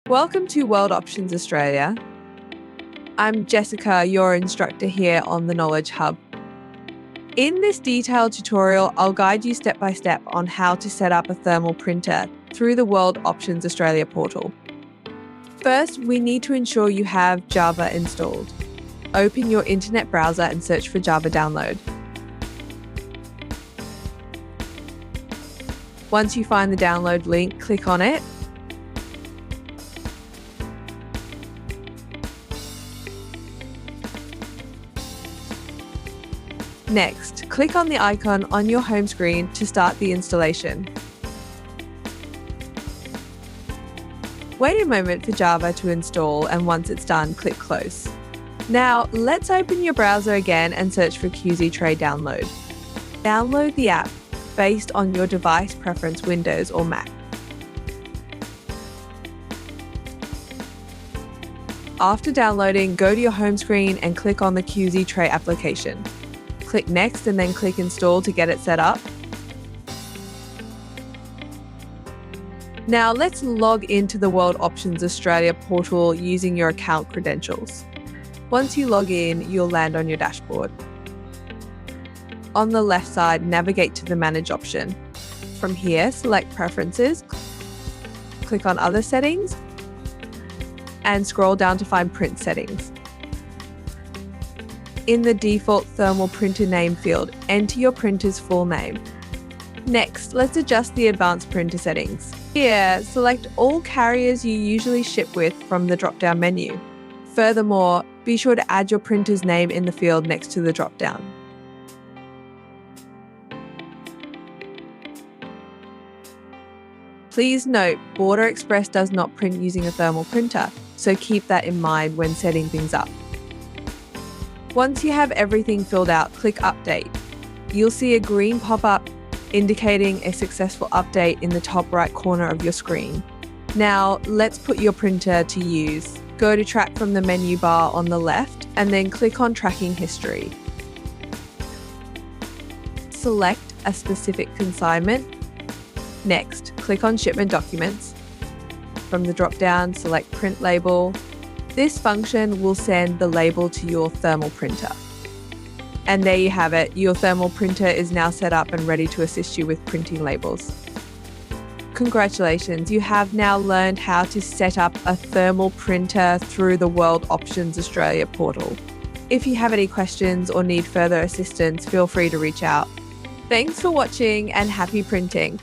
Welcome to World Options Australia. I'm Jessica, your instructor here on the Knowledge Hub. In this detailed tutorial, I'll guide you step by step on how to set up a thermal printer through the World Options Australia portal. First, we need to ensure you have Java installed. Open your internet browser and search for Java download. Once you find the download link, click on it. Next, click on the icon on your home screen to start the installation. Wait a moment for Java to install, and once it's done, click Close. Now, let's open your browser again and search for QZ Tray Download. Download the app based on your device preference, Windows or Mac. After downloading, go to your home screen and click on the QZ Tray application. Click Next and then click Install to get it set up. Now let's log into the World Options Australia portal using your account credentials. Once you log in, you'll land on your dashboard. On the left side, navigate to the Manage option. From here, select Preferences, click on Other Settings, and scroll down to find Print Settings. In the default thermal printer name field, enter your printer's full name. Next, let's adjust the advanced printer settings. Here, select all carriers you usually ship with from the drop-down menu. Furthermore, be sure to add your printer's name in the field next to the drop-down. Please note, Border Express does not print using a thermal printer, so keep that in mind when setting things up. Once you have everything filled out, click Update. You'll see a green pop-up indicating a successful update in the top right corner of your screen. Now, let's put your printer to use. Go to Track from the menu bar on the left and then click on Tracking History. Select a specific consignment. Next, click on Shipment Documents. From the drop-down, select Print Label. This function will send the label to your thermal printer. And there you have it, your thermal printer is now set up and ready to assist you with printing labels. Congratulations, you have now learned how to set up a thermal printer through the World Options Australia portal. If you have any questions or need further assistance, feel free to reach out. Thanks for watching and happy printing.